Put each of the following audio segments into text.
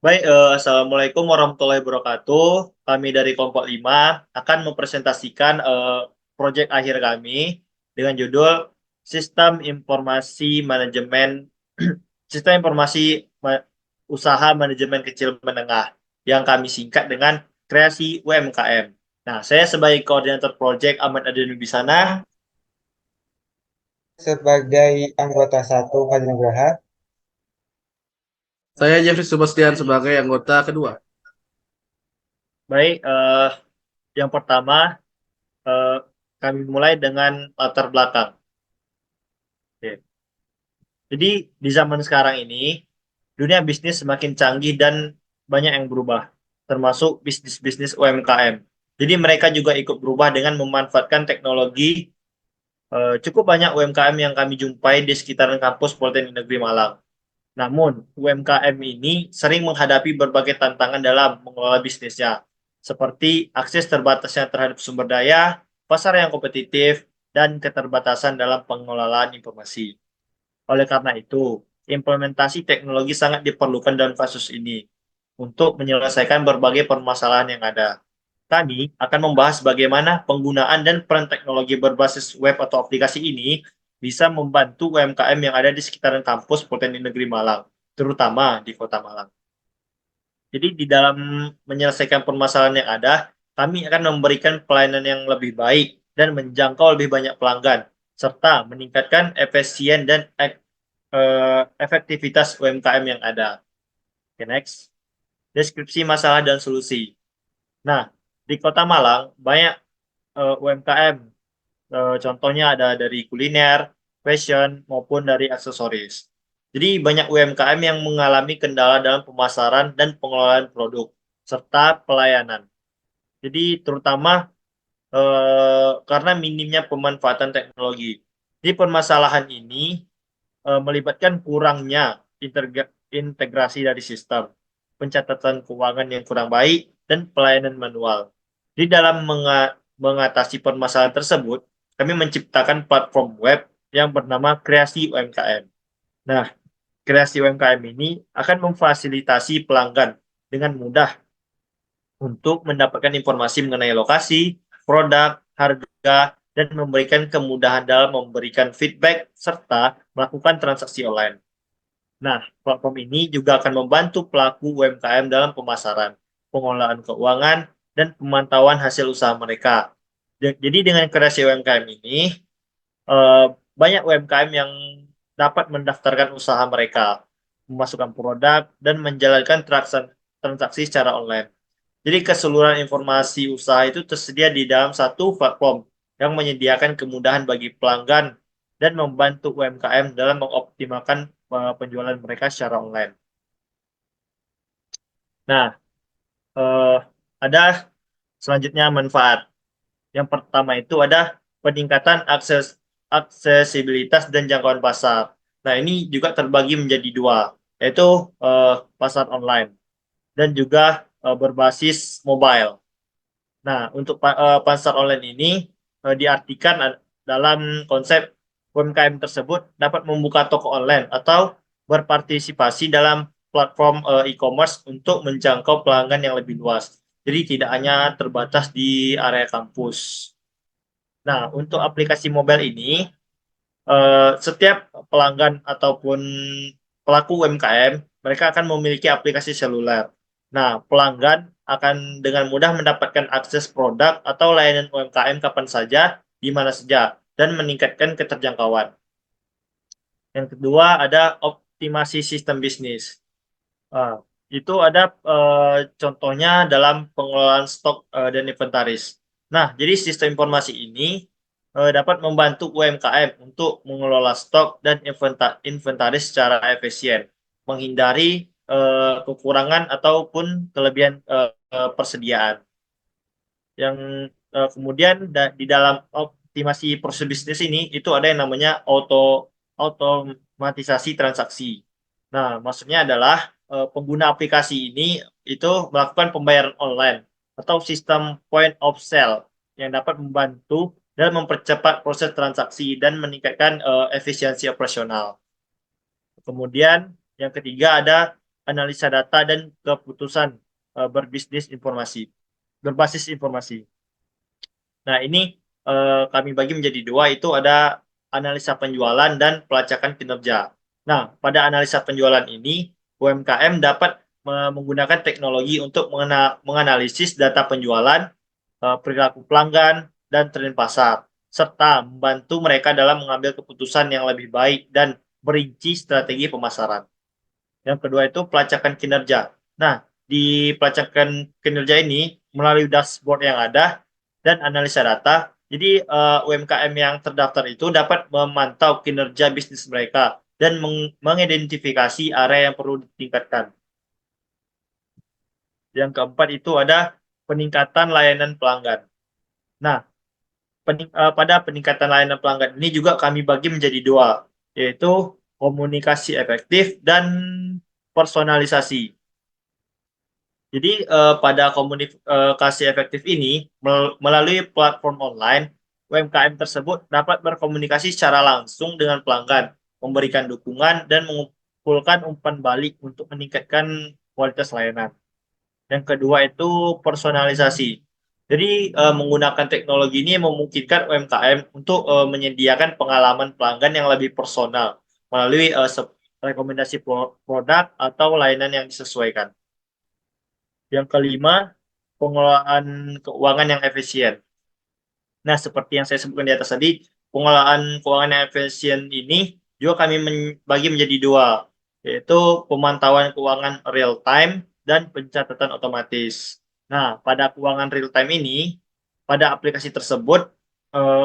Baik, Assalamualaikum warahmatullahi wabarakatuh. Kami dari Kelompok 5 akan mempresentasikan proyek akhir kami dengan judul Sistem Informasi Manajemen Sistem Informasi Ma- Usaha Manajemen Kecil Menengah yang kami singkat dengan Kreasi UMKM. Nah, saya sebagai koordinator proyek Ahmad Adenu Bisana. Sebagai anggota satu Fadil Nugraha. Saya Jeffrey Sebastian sebagai anggota kedua. Baik, yang pertama eh, kami mulai dengan latar belakang. Oke. Jadi di zaman sekarang ini, dunia bisnis semakin canggih dan banyak yang berubah, termasuk bisnis-bisnis UMKM. Jadi mereka juga ikut berubah dengan memanfaatkan teknologi. Cukup banyak UMKM yang kami jumpai di sekitaran kampus Politeknik Negeri Malang. Namun, UMKM ini sering menghadapi berbagai tantangan dalam mengelola bisnisnya, seperti akses terbatasnya terhadap sumber daya, pasar yang kompetitif, dan keterbatasan dalam pengelolaan informasi. Oleh karena itu, implementasi teknologi sangat diperlukan dalam kasus ini untuk menyelesaikan berbagai permasalahan yang ada. Kami akan membahas bagaimana penggunaan dan peran teknologi berbasis web atau aplikasi ini bisa membantu UMKM yang ada di sekitaran kampus Politeknik Negeri Malang, terutama di Kota Malang. Jadi di dalam menyelesaikan permasalahan yang ada, kami akan memberikan pelayanan yang lebih baik dan menjangkau lebih banyak pelanggan, serta meningkatkan efisien dan efektivitas UMKM yang ada. Oke, next. Deskripsi masalah dan solusi. Nah, di Kota Malang banyak UMKM. Contohnya ada dari kuliner, fashion, maupun dari aksesoris. Jadi banyak UMKM yang mengalami kendala dalam pemasaran dan pengelolaan produk, serta pelayanan. Jadi terutama karena minimnya pemanfaatan teknologi. Jadi permasalahan ini melibatkan kurangnya integrasi dari sistem, pencatatan keuangan yang kurang baik, dan pelayanan manual. Di dalam mengatasi permasalahan tersebut, kami menciptakan platform web yang bernama Kreasi UMKM. Nah, Kreasi UMKM ini akan memfasilitasi pelanggan dengan mudah untuk mendapatkan informasi mengenai lokasi, produk, harga, dan memberikan kemudahan dalam memberikan feedback serta melakukan transaksi online. Nah, platform ini juga akan membantu pelaku UMKM dalam pemasaran, pengelolaan keuangan, dan pemantauan hasil usaha mereka. Jadi dengan kreasi UMKM ini, eh, banyak UMKM yang dapat mendaftarkan usaha mereka, memasukkan produk, dan menjalankan transaksi secara online. Jadi keseluruhan informasi usaha itu tersedia di dalam satu platform yang menyediakan kemudahan bagi pelanggan dan membantu UMKM dalam mengoptimalkan penjualan mereka secara online. Nah, eh, ada selanjutnya manfaat. Yang pertama itu ada peningkatan aksesibilitas dan jangkauan pasar. Nah, ini juga terbagi menjadi dua, yaitu eh, pasar online dan juga berbasis mobile. Nah, untuk pasar online ini diartikan dalam konsep UMKM tersebut dapat membuka toko online atau berpartisipasi dalam platform e-commerce untuk menjangkau pelanggan yang lebih luas. Jadi tidak hanya terbatas di area kampus. Nah, untuk aplikasi mobile ini, setiap pelanggan ataupun pelaku UMKM, mereka akan memiliki aplikasi seluler. Nah, pelanggan akan dengan mudah mendapatkan akses produk atau layanan UMKM kapan saja, di mana saja, dan meningkatkan keterjangkauan. Yang kedua ada optimasi sistem bisnis. Ah, itu ada contohnya dalam pengelolaan stok dan inventaris. Nah, jadi sistem informasi ini dapat membantu UMKM untuk mengelola stok dan inventaris secara efisien, menghindari kekurangan ataupun kelebihan persediaan. Yang kemudian di dalam optimasi proses bisnis ini itu ada yang namanya otomatisasi transaksi. Nah, maksudnya adalah pengguna aplikasi ini itu melakukan pembayaran online atau sistem point of sale yang dapat membantu dan mempercepat proses transaksi dan meningkatkan efisiensi operasional. Kemudian yang ketiga ada analisa data dan keputusan berbasis informasi. Nah, ini kami bagi menjadi dua, itu ada analisa penjualan dan pelacakan kinerja. Nah, pada analisa penjualan ini, UMKM dapat menggunakan teknologi untuk menganalisis data penjualan, perilaku pelanggan, dan tren pasar, serta membantu mereka dalam mengambil keputusan yang lebih baik dan merinci strategi pemasaran. Yang kedua itu pelacakan kinerja. Nah, di pelacakan kinerja ini melalui dashboard yang ada dan analisa data, jadi UMKM yang terdaftar itu dapat memantau kinerja bisnis mereka dan mengidentifikasi area yang perlu ditingkatkan. Yang keempat itu ada peningkatan layanan pelanggan. Nah, pada peningkatan layanan pelanggan ini juga kami bagi menjadi dua, yaitu komunikasi efektif dan personalisasi. Jadi pada komunikasi efektif ini melalui platform online, UMKM tersebut dapat berkomunikasi secara langsung dengan pelanggan, memberikan dukungan dan mengumpulkan umpan balik untuk meningkatkan kualitas layanan. Yang kedua itu personalisasi. Jadi menggunakan teknologi ini memungkinkan UMKM untuk menyediakan pengalaman pelanggan yang lebih personal melalui rekomendasi produk atau layanan yang disesuaikan. Yang kelima, pengelolaan keuangan yang efisien. Nah, seperti yang saya sebutkan di atas tadi, pengelolaan keuangan yang efisien ini juga kami bagi menjadi dua, yaitu pemantauan keuangan real time dan pencatatan otomatis. Nah, pada keuangan real time ini, pada aplikasi tersebut,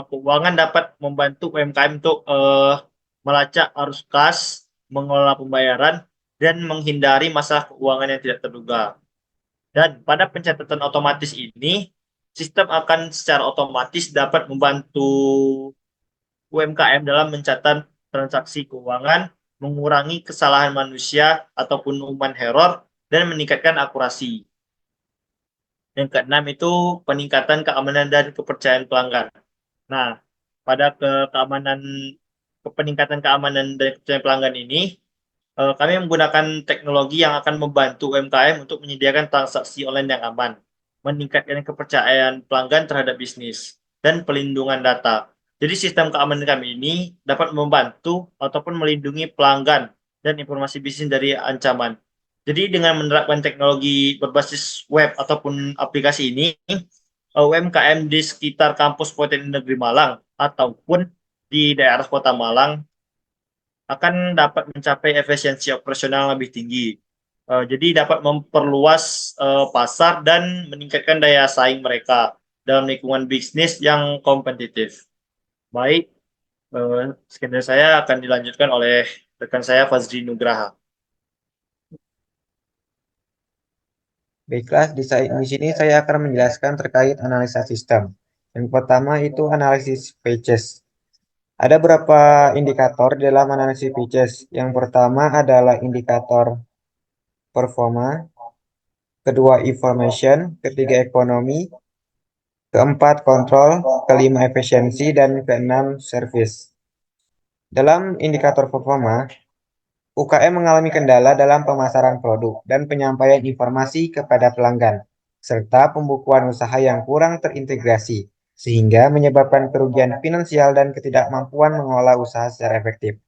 keuangan dapat membantu UMKM untuk melacak arus kas, mengelola pembayaran, dan menghindari masalah keuangan yang tidak terduga. Dan pada pencatatan otomatis ini, sistem akan secara otomatis dapat membantu UMKM dalam mencatat transaksi keuangan, mengurangi kesalahan manusia ataupun human error, dan meningkatkan akurasi. Yang keenam itu peningkatan keamanan dan kepercayaan pelanggan. Nah, pada peningkatan keamanan dan kepercayaan pelanggan ini, kami menggunakan teknologi yang akan membantu UMKM untuk menyediakan transaksi online yang aman, meningkatkan kepercayaan pelanggan terhadap bisnis, dan pelindungan data. Jadi sistem keamanan kami ini dapat membantu ataupun melindungi pelanggan dan informasi bisnis dari ancaman. Jadi dengan menerapkan teknologi berbasis web ataupun aplikasi ini, UMKM di sekitar kampus Politeknik Negeri Malang ataupun di daerah Kota Malang akan dapat mencapai efisiensi operasional lebih tinggi. Jadi dapat memperluas pasar dan meningkatkan daya saing mereka dalam lingkungan bisnis yang kompetitif. Baik, sekian dari saya akan dilanjutkan oleh rekan saya Fazri Nugraha. Baiklah, di sini saya akan menjelaskan terkait analisa sistem. Yang pertama itu analisis pages. Ada beberapa indikator dalam analisis pages. Yang pertama adalah indikator performa, kedua information, ketiga ekonomi, keempat kontrol, kelima efisiensi, dan keenam service. Dalam indikator performa, UKM mengalami kendala dalam pemasaran produk dan penyampaian informasi kepada pelanggan, serta pembukuan usaha yang kurang terintegrasi, sehingga menyebabkan kerugian finansial dan ketidakmampuan mengelola usaha secara efektif.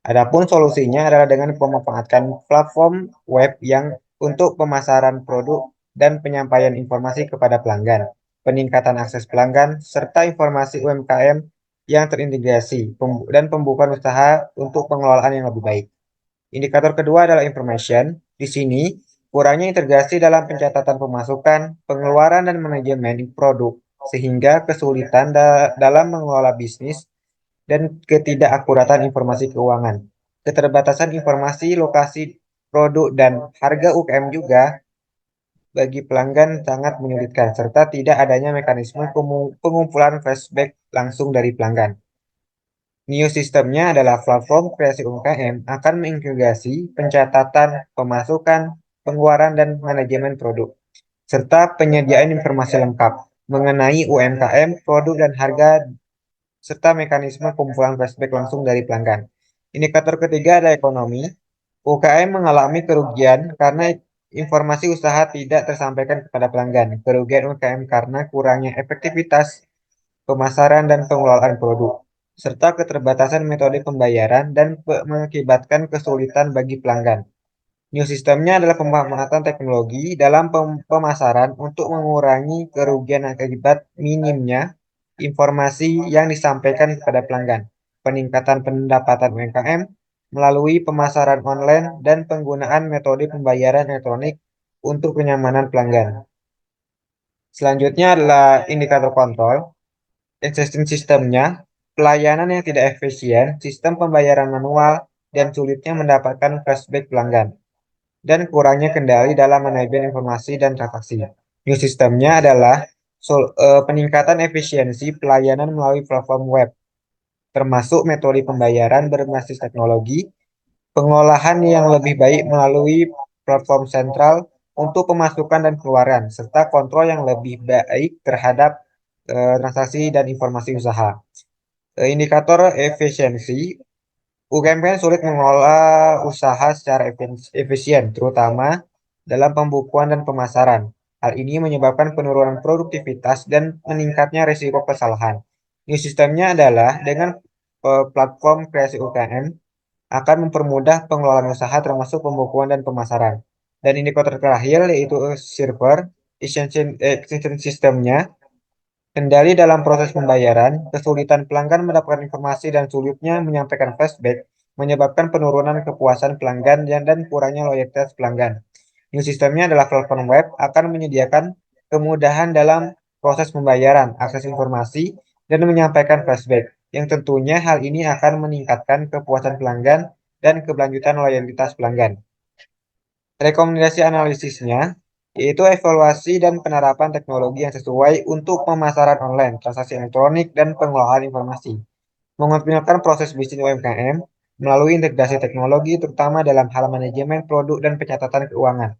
Adapun solusinya adalah dengan memanfaatkan platform web yang untuk pemasaran produk dan penyampaian informasi kepada pelanggan, peningkatan akses pelanggan, serta informasi UMKM yang terintegrasi, dan pembukaan usaha untuk pengelolaan yang lebih baik. Indikator kedua adalah information. Di sini, kurangnya integrasi dalam pencatatan pemasukan, pengeluaran, dan manajemen produk, sehingga kesulitan dalam mengelola bisnis dan ketidakakuratan informasi keuangan. Keterbatasan informasi lokasi produk dan harga UKM juga bagi pelanggan sangat menyulitkan, serta tidak adanya mekanisme pengumpulan flashback langsung dari pelanggan. New sistemnya adalah platform kreasi UMKM akan mengintegrasi pencatatan, pemasukan, pengeluaran, dan manajemen produk, serta penyediaan informasi lengkap mengenai UMKM, produk, dan harga, serta mekanisme pengumpulan flashback langsung dari pelanggan. Indikator ketiga adalah ekonomi. UKM mengalami kerugian karena informasi usaha tidak tersampaikan kepada pelanggan. Kerugian UKM karena kurangnya efektivitas pemasaran dan pengelolaan produk, serta keterbatasan metode pembayaran dan mengakibatkan kesulitan bagi pelanggan. New systemnya adalah pemanfaatan teknologi dalam pemasaran untuk mengurangi kerugian akibat minimnya informasi yang disampaikan kepada pelanggan, peningkatan pendapatan UMKM melalui pemasaran online dan penggunaan metode pembayaran elektronik untuk kenyamanan pelanggan. Selanjutnya adalah indikator kontrol. Existing sistemnya, pelayanan yang tidak efisien, sistem pembayaran manual, dan sulitnya mendapatkan flashback pelanggan, dan kurangnya kendali dalam manajemen informasi dan transaksi. New sistemnya adalah peningkatan efisiensi pelayanan melalui platform web, termasuk metode pembayaran berbasis teknologi, pengolahan yang lebih baik melalui platform sentral untuk pemasukan dan keluaran, serta kontrol yang lebih baik terhadap transaksi dan informasi usaha. Indikator efisiensi, UMKM sulit mengelola usaha secara efisien, terutama dalam pembukuan dan pemasaran. Hal ini menyebabkan penurunan produktivitas dan meningkatnya risiko kesalahan. New sistemnya adalah dengan platform kreasi UKM akan mempermudah pengelolaan usaha termasuk pembukuan dan pemasaran. Dan indikator terakhir yaitu server extension sistemnya, kendali dalam proses pembayaran, kesulitan pelanggan mendapatkan informasi dan sulitnya menyampaikan flashback menyebabkan penurunan kepuasan pelanggan dan kurangnya loyalitas pelanggan. New sistemnya adalah platform web akan menyediakan kemudahan dalam proses pembayaran, akses informasi, dan menyampaikan flashback. Yang tentunya hal ini akan meningkatkan kepuasan pelanggan dan keberlanjutan loyalitas pelanggan. Rekomendasi analisisnya yaitu evaluasi dan penerapan teknologi yang sesuai untuk pemasaran online, transaksi elektronik, dan pengelolaan informasi. Mengoptimalkan proses bisnis UMKM melalui integrasi teknologi terutama dalam hal manajemen produk dan pencatatan keuangan.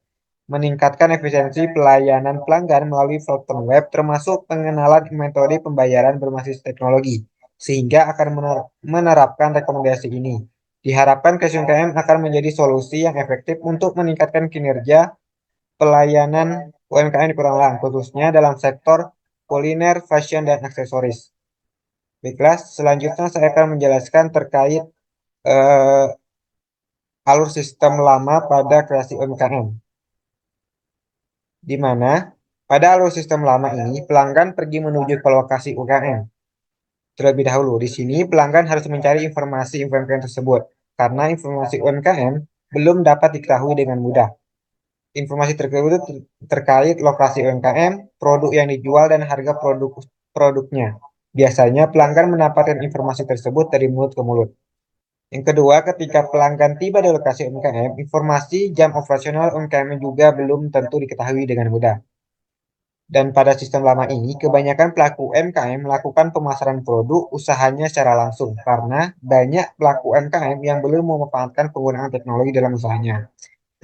Meningkatkan efisiensi pelayanan pelanggan melalui platform web termasuk pengenalan metode pembayaran berbasis teknologi, sehingga akan menerapkan rekomendasi ini. Diharapkan KSUMKM akan menjadi solusi yang efektif untuk meningkatkan kinerja pelayanan UMKM di Kurang khususnya dalam sektor kuliner, fashion, dan aksesoris. Baiklah, selanjutnya saya akan menjelaskan terkait eh, alur sistem lama pada kreasi UMKM, di mana pada alur sistem lama ini pelanggan pergi menuju ke lokasi UMKM. Terlebih dahulu, di sini pelanggan harus mencari informasi UMKM tersebut, karena informasi UMKM belum dapat diketahui dengan mudah. Informasi terkait lokasi UMKM, produk yang dijual, dan harga produknya. Biasanya pelanggan mendapatkan informasi tersebut dari mulut ke mulut. Yang kedua, ketika pelanggan tiba di lokasi UMKM, informasi jam operasional UMKM juga belum tentu diketahui dengan mudah. Dan pada sistem lama ini, kebanyakan pelaku UMKM melakukan pemasaran produk usahanya secara langsung karena banyak pelaku UMKM yang belum memanfaatkan penggunaan teknologi dalam usahanya.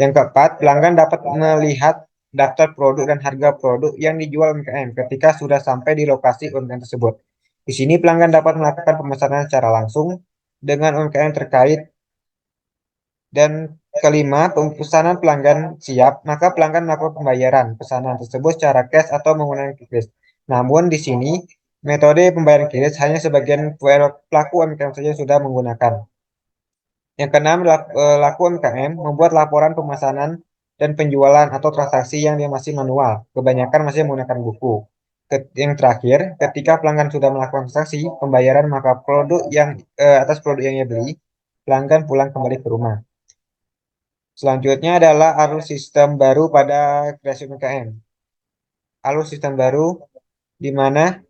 Yang keempat, pelanggan dapat melihat daftar produk dan harga produk yang dijual UMKM ketika sudah sampai di lokasi UMKM tersebut. Di sini pelanggan dapat melakukan pemesanan secara langsung dengan UMKM terkait. Dan kelima, pemesanan pelanggan siap, maka pelanggan melakukan pembayaran pesanan tersebut secara cash atau menggunakan QRIS. Namun di sini metode pembayaran QRIS hanya sebagian pelaku UMKM saja sudah menggunakan. Yang keenam, laku UMKM membuat laporan pemesanan dan penjualan atau transaksi yang dia masih manual. Kebanyakan masih menggunakan buku. Yang terakhir, ketika pelanggan sudah melakukan transaksi pembayaran maka produk yang atas produk yang ia beli, pelanggan pulang kembali ke rumah. Selanjutnya adalah alur sistem baru pada kreasi UMKM. Alur sistem baru di mana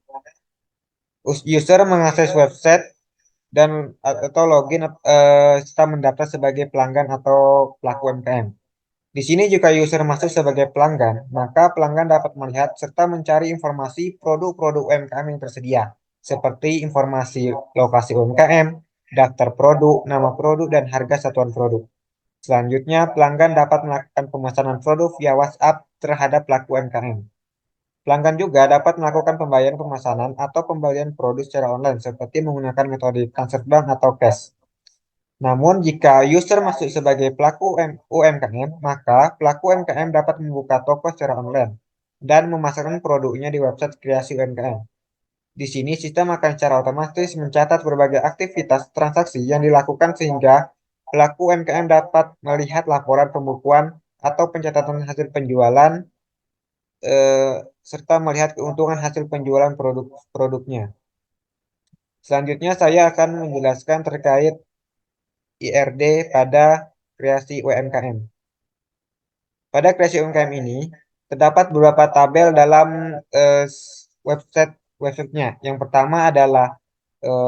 user mengakses website dan atau login serta mendaftar sebagai pelanggan atau pelaku UMKM. Di sini jika user masuk sebagai pelanggan, maka pelanggan dapat melihat serta mencari informasi produk-produk UMKM yang tersedia, seperti informasi lokasi UMKM, daftar produk, nama produk, dan harga satuan produk. Selanjutnya, pelanggan dapat melakukan pemesanan produk via WhatsApp terhadap pelaku UMKM. Pelanggan juga dapat melakukan pembayaran pemesanan atau pembelian produk secara online seperti menggunakan metode transfer bank atau cash. Namun, jika user masuk sebagai pelaku UMKM, maka pelaku UMKM dapat membuka toko secara online dan memasarkan produknya di website kreasi UMKM. Di sini, sistem akan secara otomatis mencatat berbagai aktivitas transaksi yang dilakukan sehingga pelaku UMKM dapat melihat laporan pembukuan atau pencatatan hasil penjualan eh, serta melihat keuntungan hasil penjualan produknya. Selanjutnya, saya akan menjelaskan terkait IRD pada kreasi UMKM. Pada kreasi UMKM ini, terdapat beberapa tabel dalam eh, websitenya. Yang pertama adalah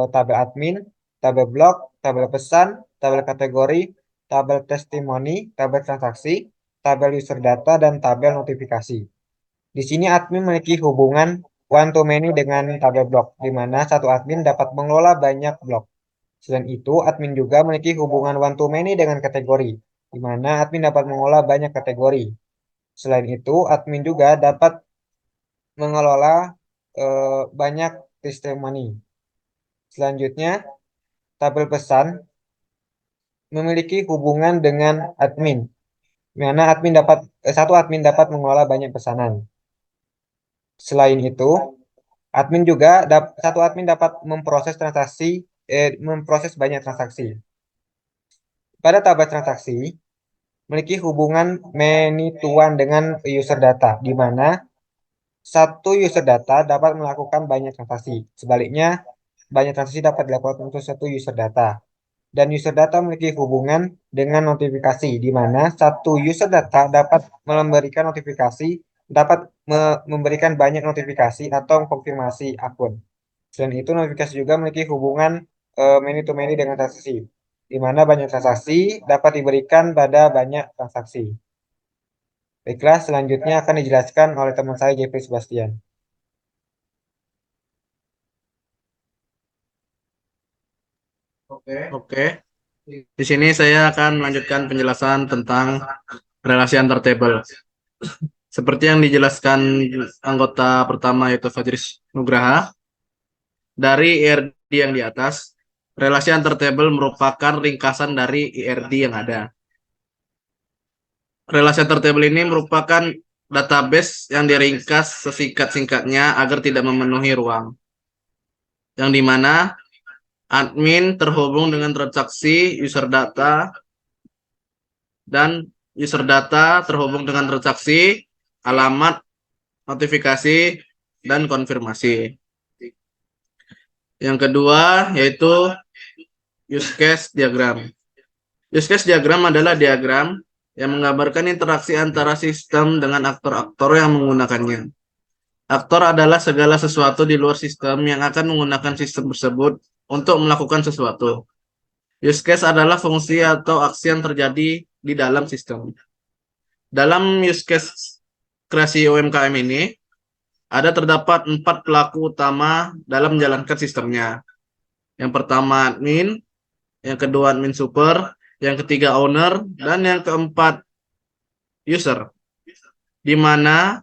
tabel admin, tabel blog, tabel pesan, tabel kategori, tabel testimoni, tabel transaksi, tabel user data, dan tabel notifikasi. Di sini admin memiliki hubungan one to many dengan tabel blog, di mana satu admin dapat mengelola banyak blog. Selain itu, admin juga memiliki hubungan one to many dengan kategori, di mana admin dapat mengelola banyak kategori. Selain itu, admin juga dapat mengelola banyak testimoni. Selanjutnya, tabel pesan memiliki hubungan dengan admin, di mana satu admin dapat mengelola banyak pesanan. Selain itu, satu admin dapat memproses banyak transaksi. Pada tabel transaksi, memiliki hubungan many to one dengan user data, di mana satu user data dapat melakukan banyak transaksi. Sebaliknya, banyak transaksi dapat dilakukan untuk satu user data. Dan user data memiliki hubungan dengan notifikasi, di mana satu user data dapat memberikan banyak notifikasi atau konfirmasi akun. Selain itu, notifikasi juga memiliki hubungan many to many dengan transaksi, di mana banyak transaksi dapat diberikan pada banyak transaksi. Baiklah, selanjutnya akan dijelaskan oleh teman saya Jeffrey Sebastian. Oke. Di sini saya akan melanjutkan penjelasan tentang relasi antar tabel. Seperti yang dijelaskan anggota pertama yaitu Fajris Nugraha, dari IRD yang di atas, relasi antar tabel merupakan ringkasan dari IRD yang ada. Relasi antar tabel ini merupakan database yang diringkas sesingkat-singkatnya agar tidak memenuhi ruang. Yang dimana admin terhubung dengan transaksi user data dan user data terhubung dengan transaksi, alamat, notifikasi, dan konfirmasi. Yang kedua yaitu use case diagram. Use case diagram adalah diagram yang menggambarkan interaksi antara sistem dengan aktor-aktor yang menggunakannya. Aktor adalah segala sesuatu di luar sistem yang akan menggunakan sistem tersebut untuk melakukan sesuatu. Use case adalah fungsi atau aksi yang terjadi di dalam sistem. Dalam use case kreasi UMKM ini, terdapat 4 pelaku utama dalam menjalankan sistemnya. Yang pertama admin, yang kedua admin super, yang ketiga owner, dan yang keempat user. Di mana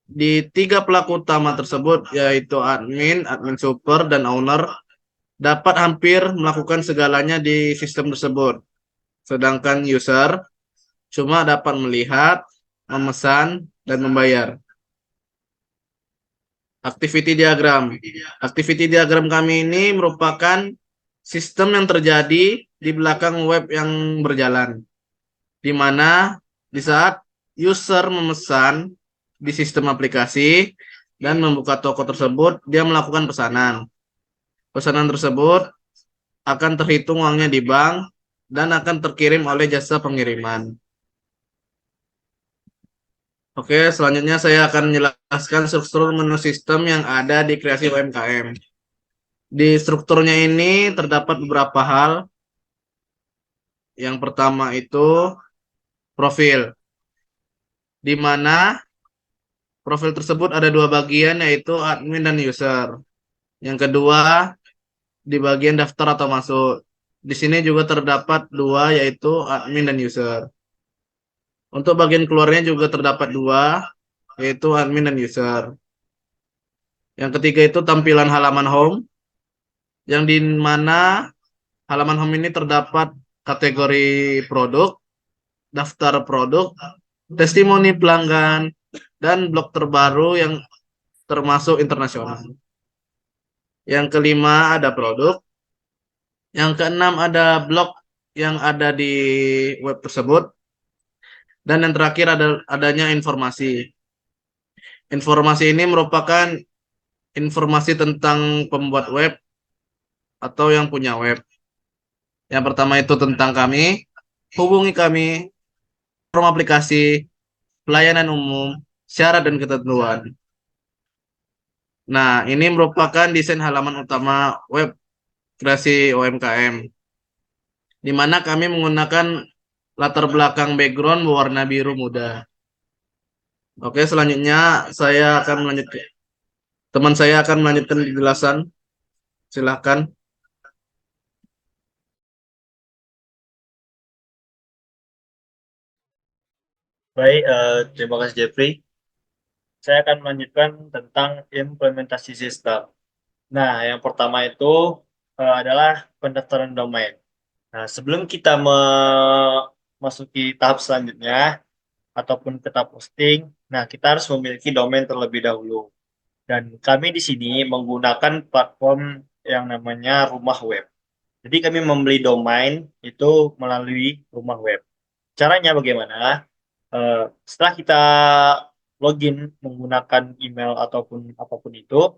di 3 pelaku utama tersebut yaitu admin, admin super, dan owner dapat hampir melakukan segalanya di sistem tersebut. Sedangkan user cuma dapat melihat, memesan, dan membayar. Activity diagram. Activity diagram kami ini merupakan sistem yang terjadi di belakang web yang berjalan. Di mana di saat user memesan di sistem aplikasi dan membuka toko tersebut, dia melakukan pesanan. Pesanan tersebut akan terhitung uangnya di bank dan akan terkirim oleh jasa pengiriman. Oke, selanjutnya saya akan menjelaskan struktur menu sistem yang ada di kreasi UMKM. Di strukturnya ini terdapat beberapa hal. Yang pertama itu profil, di mana profil tersebut ada 2 bagian yaitu admin dan user. Yang kedua di bagian daftar atau masuk. Di sini juga terdapat 2 yaitu admin dan user. Untuk bagian keluarnya juga terdapat 2 yaitu admin dan user. Yang ketiga itu tampilan halaman home, yang di mana halaman home ini terdapat kategori produk, daftar produk, testimoni pelanggan, dan blog terbaru yang termasuk internasional. Yang kelima ada produk. Yang keenam ada blog yang ada di web tersebut. Dan yang terakhir adanya informasi. Informasi ini merupakan informasi tentang pembuat web atau yang punya web. Yang pertama itu tentang kami, hubungi kami, form aplikasi, pelayanan umum, syarat dan ketentuan. Nah, ini merupakan desain halaman utama web kreasi UMKM, di mana kami menggunakan latar belakang background berwarna biru muda. Oke, selanjutnya teman saya akan melanjutkan penjelasan. Silahkan. Baik, terima kasih Jeffrey. Saya akan melanjutkan tentang implementasi sistem. Nah, yang pertama itu adalah pendaftaran domain. Nah, sebelum kita memasuki tahap selanjutnya ataupun ke tahap hosting, nah kita harus memiliki domain terlebih dahulu. Dan kami di sini menggunakan platform yang namanya Rumah Web. Jadi kami membeli domain itu melalui Rumah Web. Caranya bagaimana? Setelah kita login menggunakan email ataupun apapun itu,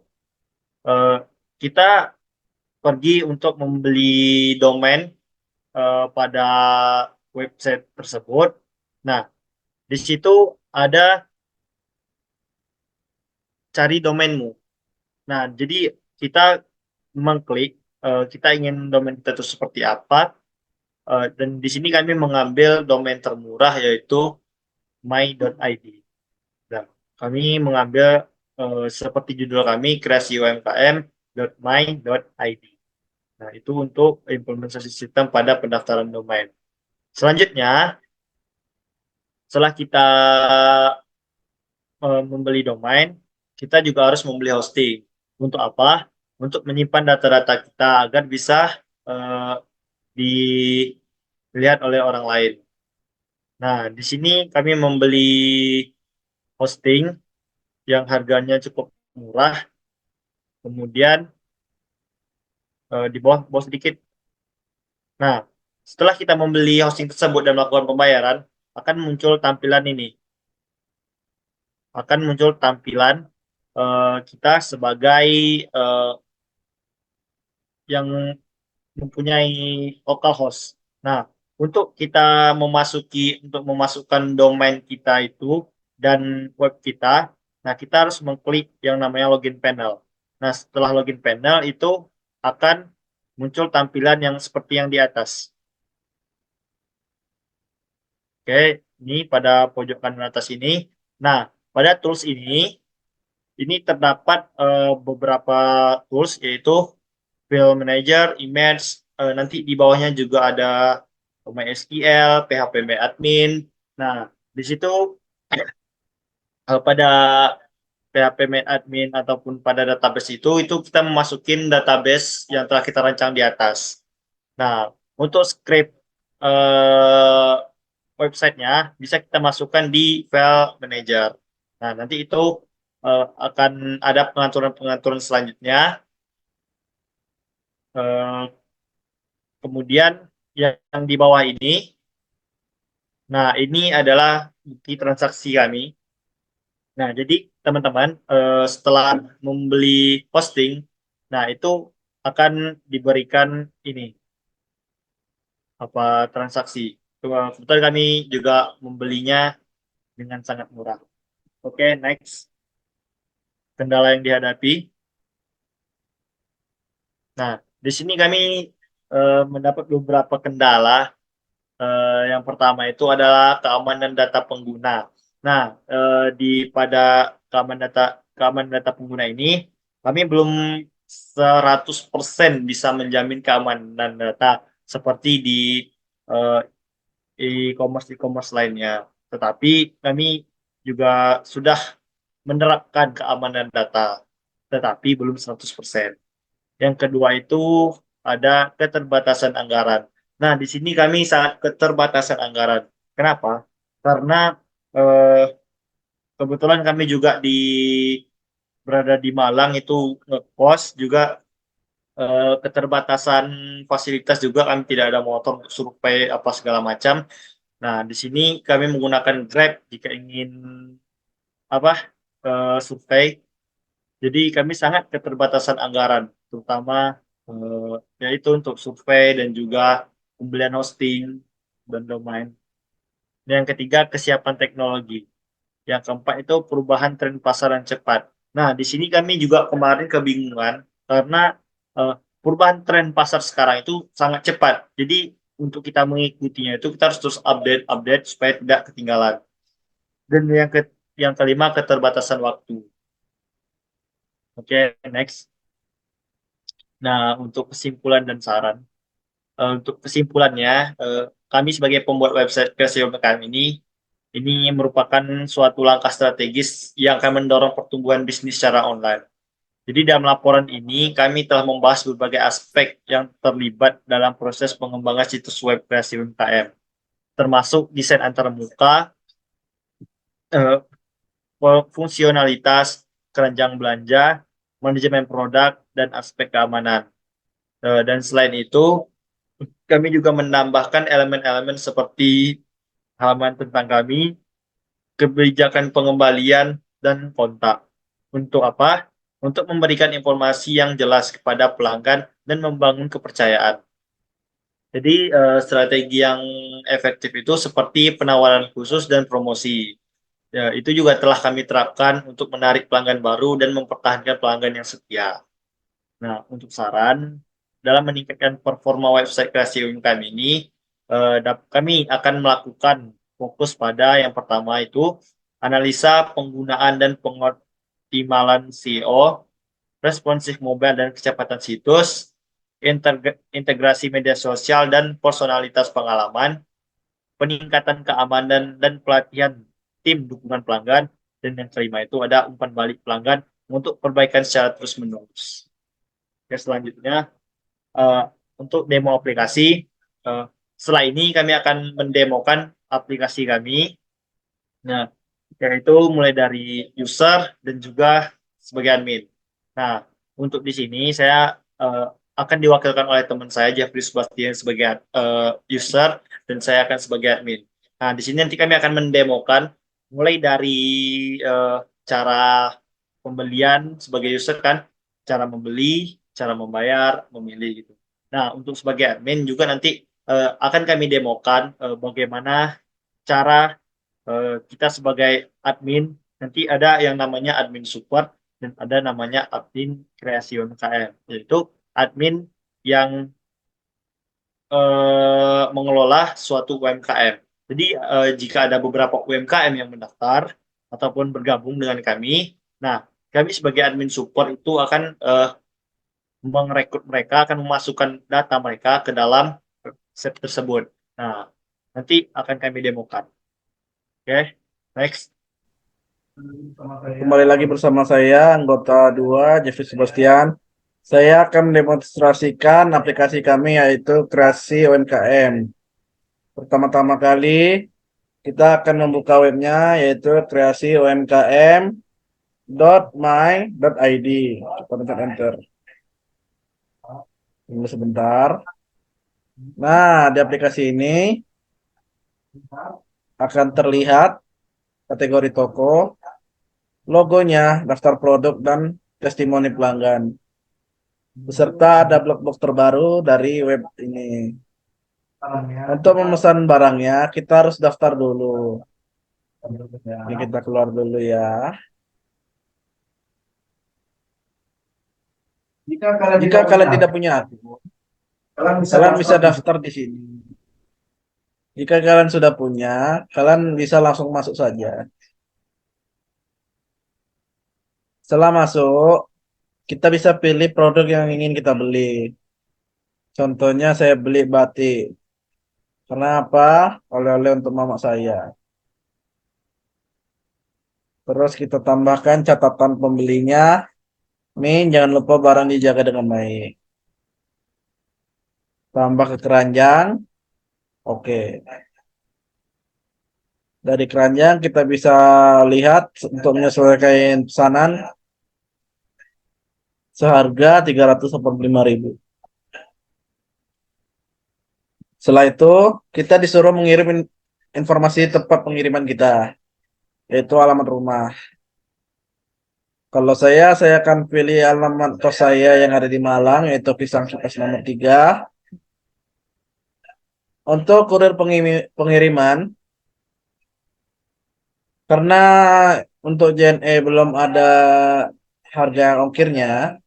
eh, kita pergi untuk membeli domain pada website tersebut. Nah, di situ ada cari domainmu. Nah, jadi kita mengklik, kita ingin domain kita itu seperti apa, dan di sini kami mengambil domain termurah yaitu my.id. Nah, kami mengambil seperti judul kami kreasiumkm.my.id. Nah, itu untuk implementasi sistem pada pendaftaran domain. Selanjutnya, setelah kita membeli domain, kita juga harus membeli hosting. Untuk apa? Untuk menyimpan data-data kita agar bisa eh, dilihat oleh orang lain. Nah, di sini kami membeli hosting yang harganya cukup murah, kemudian di bawah sedikit. Nah, setelah kita membeli hosting tersebut dan melakukan pembayaran, akan muncul tampilan ini. Akan muncul tampilan kita sebagai eh, yang mempunyai localhost. Nah, untuk memasukkan domain kita itu dan web kita, nah kita harus mengklik yang namanya login panel. Nah, setelah login panel itu akan muncul tampilan yang seperti yang di atas. Oke, ini pada pojok kanan atas ini. Nah, pada tools ini terdapat beberapa tools yaitu File Manager, Image, nanti di bawahnya juga ada MySQL, PHP Admin. Nah, di situ pada PHP Admin ataupun pada database itu kita memasukin database yang telah kita rancang di atas. Nah, untuk script eh, websitenya bisa kita masukkan di File Manager. Nah, nanti itu akan ada pengaturan-pengaturan selanjutnya. Eh, Kemudian yang di bawah ini, nah ini adalah bukti transaksi kami. Nah, jadi teman-teman setelah membeli hosting, nah itu akan diberikan ini apa transaksi. Kebetulan kami juga membelinya dengan sangat murah. Oke, next. Kendala yang dihadapi. Nah, di sini kami mendapat beberapa kendala. Yang pertama itu adalah keamanan data pengguna. Nah, di pada keamanan data pengguna ini, kami belum 100% bisa menjamin keamanan data seperti di eh, e-commerce lainnya. Tetapi kami juga sudah menerapkan keamanan data, tetapi belum 100%. Yang kedua itu ada keterbatasan anggaran. Nah, di sini kami sangat keterbatasan anggaran. Kenapa? Karena eh, kebetulan kami juga berada di Malang itu ngekos juga, keterbatasan fasilitas juga, kami tidak ada motor untuk survei apa segala macam. Nah, di sini kami menggunakan Grab jika ingin apa survei. Jadi kami sangat keterbatasan anggaran, terutama yaitu untuk survei dan juga pembelian hosting dan domain. Dan yang ketiga, kesiapan teknologi. Yang keempat itu perubahan tren pasar yang cepat. Nah, di sini kami juga kemarin kebingungan karena eh, perubahan tren pasar sekarang itu sangat cepat. Jadi untuk kita mengikutinya itu kita harus terus update supaya tidak ketinggalan. Dan yang kelima, keterbatasan waktu. Oke, next. Nah, untuk kesimpulan dan saran. Untuk kesimpulannya, kami sebagai pembuat website Kreasi UMKM ini merupakan suatu langkah strategis yang akan mendorong pertumbuhan bisnis secara online. Jadi dalam laporan ini kami telah membahas berbagai aspek yang terlibat dalam proses pengembangan situs web Kreasi UMKM, termasuk desain antarmuka, eh, fungsionalitas, keranjang belanja, manajemen produk, dan aspek keamanan. Dan selain itu, kami juga menambahkan elemen-elemen seperti halaman tentang kami, kebijakan pengembalian, dan kontak. Untuk apa? Untuk memberikan informasi yang jelas kepada pelanggan dan membangun kepercayaan. Jadi strategi yang efektif itu seperti penawaran khusus dan promosi. Ya, itu juga telah kami terapkan untuk menarik pelanggan baru dan mempertahankan pelanggan yang setia. Nah, untuk saran, dalam meningkatkan performa website Kreasi UMKM ini, kami akan melakukan fokus pada yang pertama itu analisa penggunaan dan pengoptimalan SEO, responsif mobile dan kecepatan situs, integrasi media sosial dan personalitas pengalaman, peningkatan keamanan dan pelatihan tim dukungan pelanggan, dan yang kelima itu ada umpan balik pelanggan untuk perbaikan secara terus-menerus. Oke, selanjutnya eh, untuk demo aplikasi. eh, Setelah ini kami akan mendemokan aplikasi kami. Nah, yaitu mulai dari user dan juga sebagai admin. Nah, untuk di sini saya akan diwakilkan oleh teman saya Jeffrey Sebastian sebagai user dan saya akan sebagai admin. Nah, di sini nanti kami akan mendemokan mulai dari eh, cara pembelian sebagai user kan, cara membeli, cara membayar, memilih gitu. Nah, untuk sebagai admin juga nanti akan kami demokan bagaimana cara kita sebagai admin, nanti ada yang namanya admin support dan ada namanya admin kreasi UMKM, yaitu admin yang mengelola suatu UMKM. Jadi jika ada beberapa UMKM yang mendaftar ataupun bergabung dengan kami, nah kami sebagai admin support itu akan merekrut mereka, akan memasukkan data mereka ke dalam set tersebut. Nah, nanti akan kami demokan. Oke, next. Kembali lagi bersama saya, anggota 2, Jeffrey Sebastian. Saya akan mendemonstrasikan aplikasi kami yaitu Kreasi UMKM. Pertama-tama kali, kita akan membuka webnya yaitu kreasiumkm.my.id. Kita pencet enter. Tunggu sebentar. Nah, di aplikasi ini akan terlihat kategori toko, logonya, daftar produk, dan testimoni pelanggan. Beserta ada blog-blog terbaru dari web ini. Untuk memesan barangnya, kita harus daftar dulu. Ini kita keluar dulu ya. Jika kalian tidak punya akun, kalian bisa daftar di sini. Jika kalian sudah punya, kalian bisa langsung masuk saja. Setelah masuk, kita bisa pilih produk yang ingin kita beli. Contohnya saya beli batik. Kenapa? Oleh-oleh untuk mama saya. Terus kita tambahkan catatan pembelinya. Min, jangan lupa barang dijaga dengan baik. tambah ke keranjang. Oke. Dari keranjang kita bisa lihat untuk menyesuaikan pesanan seharga 385.000. Setelah itu kita disuruh mengirim informasi tempat pengiriman kita, yaitu alamat rumah. Kalau saya akan pilih alamat kos saya yang ada di Malang, yaitu Pisang Kipas nomor 3. Untuk kurir pengiriman, karena untuk JNE belum ada harga ongkirnya,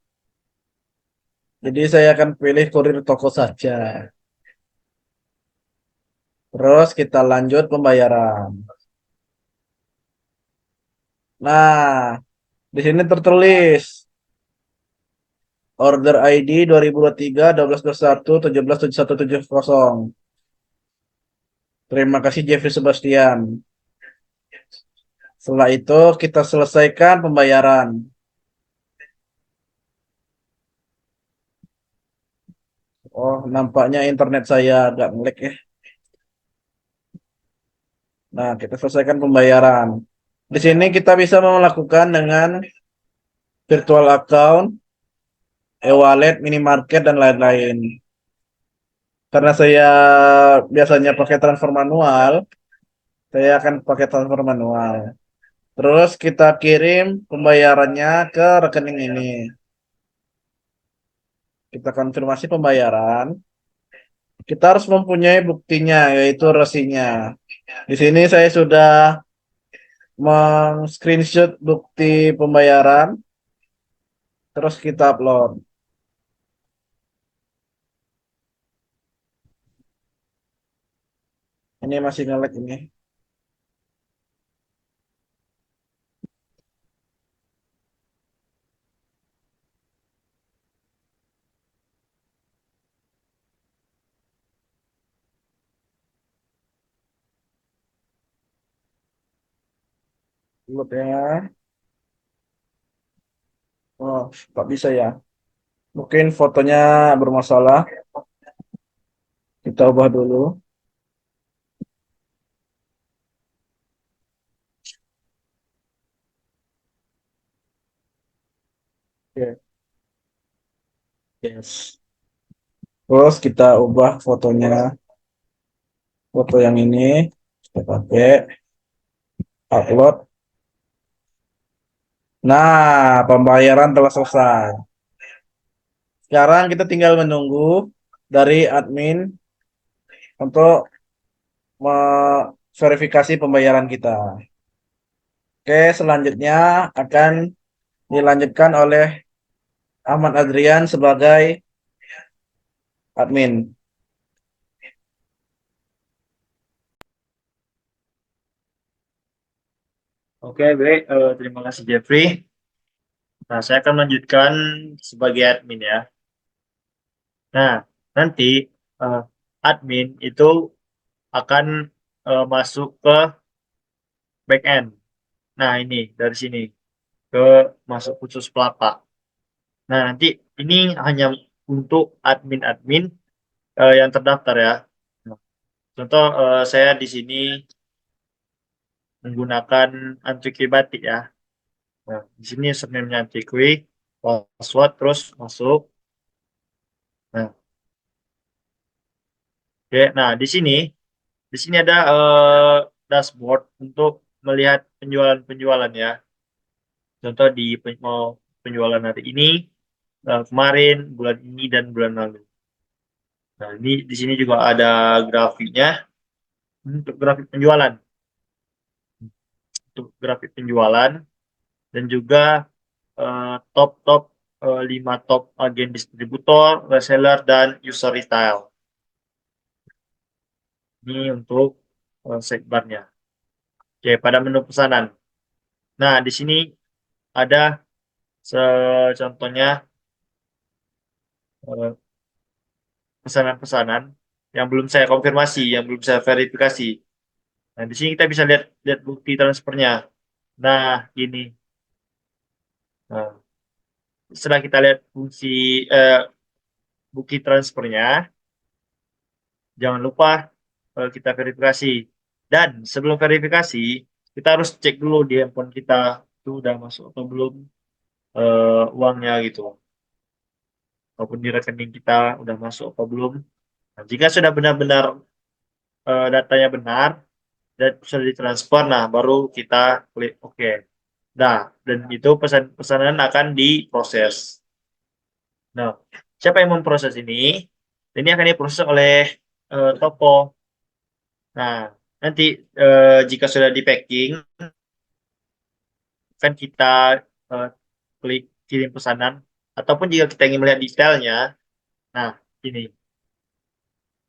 jadi saya akan pilih kurir toko saja. Terus kita lanjut pembayaran. Nah, di sini tertulis order ID 2023 1221 177170. Terima kasih Jeffrey Sebastian. Setelah itu kita selesaikan pembayaran. Oh, nampaknya internet saya agak ngelag ya. Nah, kita selesaikan pembayaran. Di sini kita bisa melakukan dengan virtual account, e-wallet, minimarket, dan lain-lain. Karena saya biasanya pakai transfer manual, saya akan pakai transfer manual. Terus kita kirim pembayarannya ke rekening ini. Kita konfirmasi pembayaran. Kita harus mempunyai buktinya, yaitu resinya. Di sini saya sudah screenshot bukti pembayaran, terus kita upload. Ini masih nge-lag ini. Upload ya. Oh, tak bisa ya. Mungkin fotonya bermasalah. Kita ubah dulu. Oke. Yes. Terus kita ubah fotonya. Foto yang ini. Kita pakai. Upload. Nah, pembayaran telah selesai. Sekarang kita tinggal menunggu dari admin untuk verifikasi pembayaran kita. Oke, selanjutnya akan dilanjutkan oleh Ahmad Adrian sebagai admin. Oke, baik. Terima kasih Jeffrey. Nah, saya akan melanjutkan sebagai admin ya. Nah, nanti eh, admin itu akan masuk ke back end. Nah, ini dari sini ke masuk khusus pelapak. Nah, nanti ini hanya untuk admin-admin yang terdaftar ya. Nah, contoh saya di sini menggunakan Antikwi Batik ya. Nah, di sini username-nya Antikwi, password terus masuk. Nah, oke. Nah, di sini ada dashboard untuk melihat penjualan-penjualan ya. Contoh di mau penjualan hari ini, kemarin, bulan ini dan bulan lalu. Nah, ini di sini juga ada grafiknya untuk grafik penjualan, dan juga top-top 5 top agen distributor, reseller dan user retail. Ini untuk sidebar-nya. Oke, pada menu pesanan. Nah, di sini ada contohnya eh, pesanan-pesanan yang belum saya konfirmasi, yang belum saya verifikasi. Nah, di sini kita bisa lihat lihat bukti transfernya. Nah, ini. Nah, setelah kita lihat fungsi bukti transfernya, jangan lupa kita verifikasi. Dan sebelum verifikasi, kita harus cek dulu di handphone kita itu udah masuk atau belum uangnya gitu. Ataupun di rekening kita udah masuk atau belum. Nah, jika sudah benar-benar datanya benar dan sudah ditransfer, nah baru kita klik OK. Nah, dan itu pesanan akan diproses. Nah, siapa yang memproses ini? Ini akan diproses oleh toko. Nah, nanti jika sudah di packing, kan kita eh, klik kirim pesanan. Ataupun jika kita ingin melihat detailnya, nah ini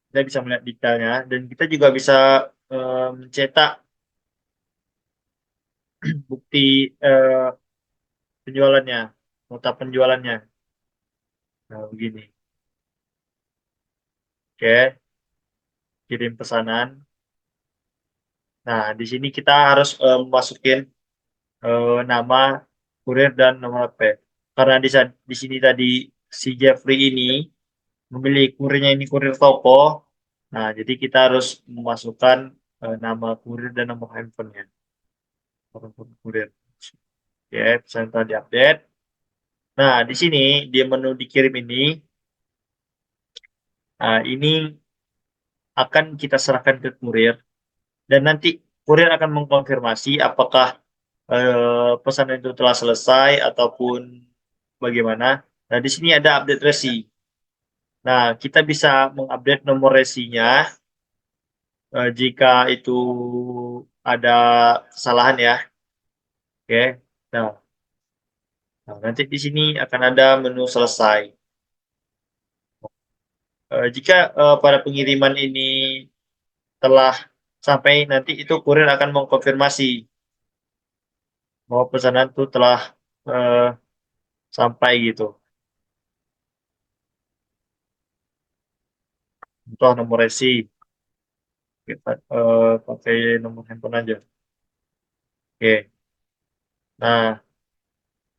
kita bisa melihat detailnya dan kita juga bisa mencetak bukti penjualannya, nota penjualannya. Nah, begini. Oke, kirim pesanan. Nah, di sini kita harus masukin nama kurir dan nomor HP. Karena di sini tadi si Jeffrey ini memilih kurirnya ini kurir toko. Nah, jadi kita harus memasukkan nama kurir dan nomor handphonenya. Nomor kurir. Oke, pesan telah diupdate. Nah, di sini di menu dikirim ini, ini akan kita serahkan ke kurir dan nanti kurir akan mengkonfirmasi apakah pesanan itu telah selesai ataupun bagaimana. Nah, di sini ada update resi. Nah, kita bisa mengupdate nomor resinya jika itu ada kesalahan ya. Oke. Nah, nanti di sini akan ada menu selesai. Jika pada pengiriman ini telah sampai, nanti itu kurir akan mengkonfirmasi bahwa pesanan itu telah eh, sampai gitu. Contoh nomor resi, kita pakai nomor handphone aja. Oke. Nah,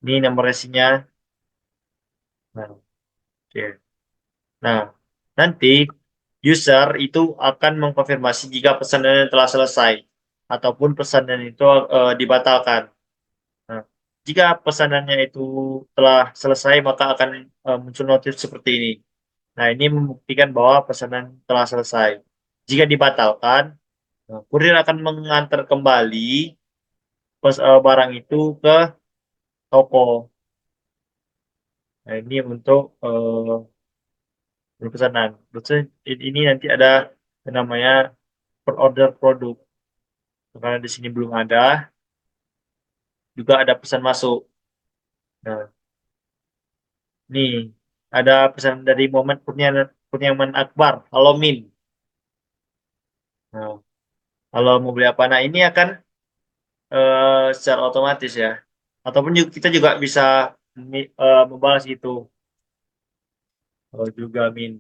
ini nomor resinya. Nah, oke. Nah, nanti user itu akan mengkonfirmasi jika pesanan telah selesai ataupun pesanan itu dibatalkan. Nah, jika pesanannya itu telah selesai, maka akan muncul notif seperti ini. Nah, ini membuktikan bahwa pesanan telah selesai. Jika dibatalkan, nah, kurir akan mengantar kembali barang itu ke toko. Nah, ini untuk berpesanan. Terus ini nanti ada yang namanya per order produk. Karena di sini belum ada, juga ada pesan masuk. Nah, nih ada pesan dari Muhammad Kurniawan Akbar. Halo Min. Nah, kalau mau beli apa? Nah, ini akan secara otomatis ya. Ataupun kita juga bisa membalas gitu. Juga Min.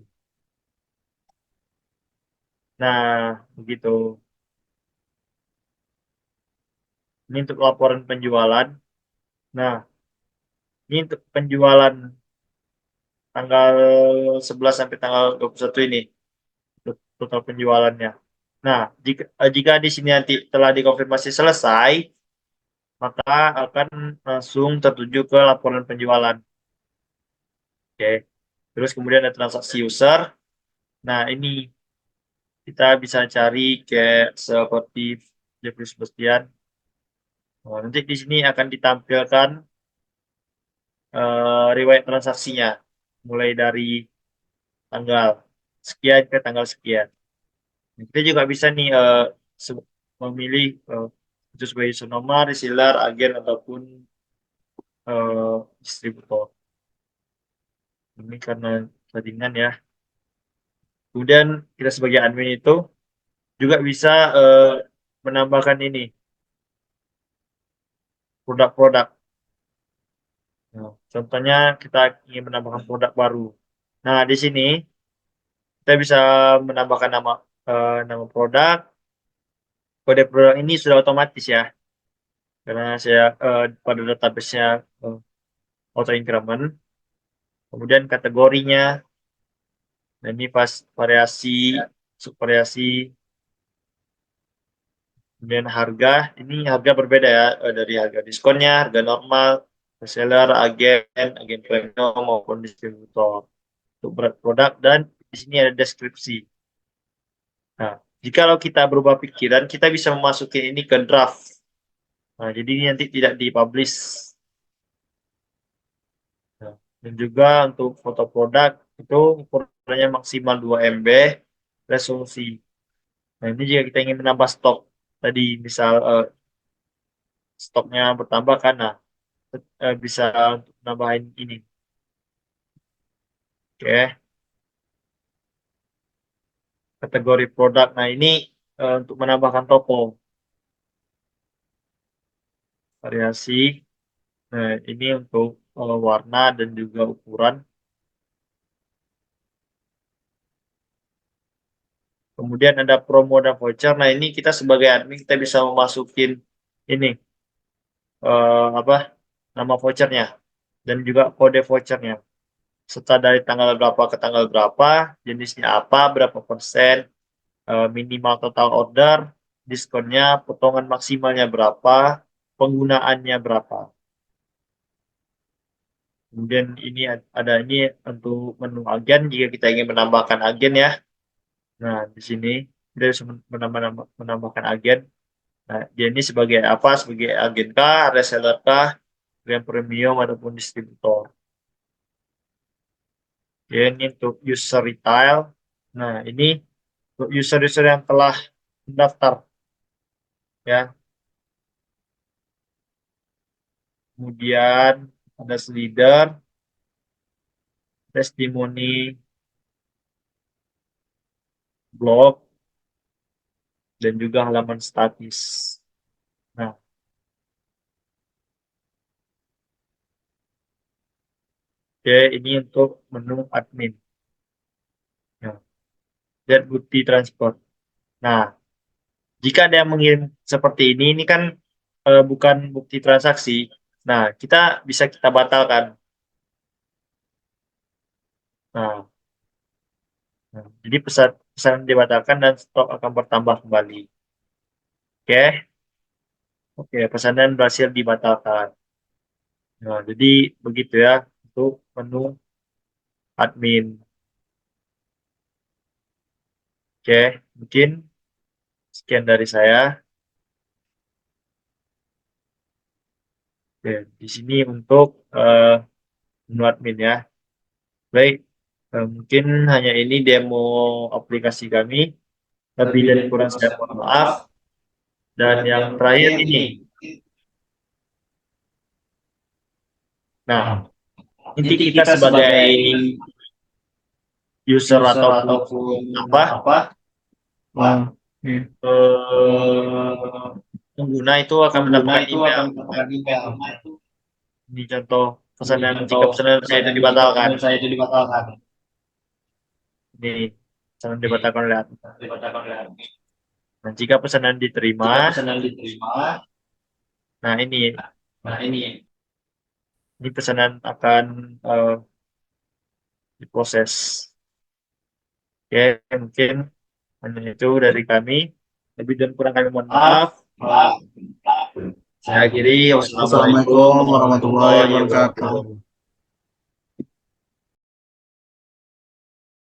Nah, begitu. Ini untuk laporan penjualan. Nah, ini untuk penjualan tanggal 11 sampai tanggal 21 ini. Untuk total penjualannya. Nah, jika di sini nanti telah dikonfirmasi selesai, maka akan langsung tertuju ke laporan penjualan. Oke. Terus kemudian ada transaksi user. Nah, ini kita bisa cari kayak seperti Jeffrey Sebastian. Oh, nanti di sini akan ditampilkan riwayat transaksinya, mulai dari tanggal sekian ke tanggal sekian. Kita juga bisa nih memilih itu sebagai sonomar, reseller, agen ataupun distributor. Ini karena tandingan ya. Kemudian kita sebagai admin itu juga bisa menambahkan ini produk-produk. Nah, contohnya kita ingin menambahkan produk baru. Nah, di sini kita bisa menambahkan nama produk. Kode produk ini sudah otomatis ya, karena saya pada database-nya auto increment. Kemudian kategorinya, nah ini pas variasi variasi. Kemudian harga, ini harga berbeda ya, dari harga diskonnya, harga normal, reseller, agen premium maupun distributor. Untuk berat produk dan di sini ada deskripsi. Nah, jikalau kita berubah pikiran, kita bisa memasuki ini ke draft. Nah, jadi ini nanti tidak dipublish. Nah, dan juga untuk foto produk itu ukurannya maksimal 2 MB resolusi. Nah, ini jika kita ingin menambah stok tadi, misal stoknya bertambah kan, nah bisa untuk nambahin ini. Oke, kategori produk. Nah, ini untuk menambahkan toko variasi. Nah, ini untuk warna dan juga ukuran. Kemudian ada promo dan voucher. Nah, ini kita sebagai admin kita bisa memasukin ini apa nama vouchernya dan juga kode vouchernya serta dari tanggal berapa ke tanggal berapa, jenisnya apa, berapa persen, minimal total order, diskonnya, potongan maksimalnya berapa, penggunaannya berapa. Kemudian ini ada ini untuk menu agen jika kita ingin menambahkan agen ya. Nah, di sini kita bisa menambahkan agen. Nah, dia ini sebagai apa? Sebagai agen kah, reseller kah, yang premium ataupun distributor. Ya, ini untuk user retail. Nah, ini untuk user-user yang telah mendaftar ya. Kemudian ada leader, testimoni, blog, dan juga halaman statis. Nah, oke, ini untuk menu admin. Nah, dan bukti transport. Nah, jika ada yang mengirim seperti ini kan bukan bukti transaksi. Nah, kita batalkan. Nah, jadi pesan dibatalkan dan stok akan bertambah kembali. Oke, oke, pesanan berhasil dibatalkan. Nah, jadi begitu ya untuk menu admin. Oke, mungkin sekian dari saya. Oke, di sini untuk menu admin ya. Baik, mungkin hanya ini demo aplikasi kami. Lebih dan kurang saya mohon maaf. Dan yang terakhir ini. Nah, inti kita sebagai user ataupun apa pengguna itu akan mendapatkan email. Ini contoh pesanan jika pesanan saya itu dibatalkan. Ini pesanan dibatalkan oleh admin. Nah, jika pesanan diterima, nah ini pesanan akan diproses. Oke, mungkin hanya itu dari kami. Lebih dan kurang kami mohon maaf. Saya akhiri. Assalamualaikum warahmatullahi wabarakatuh.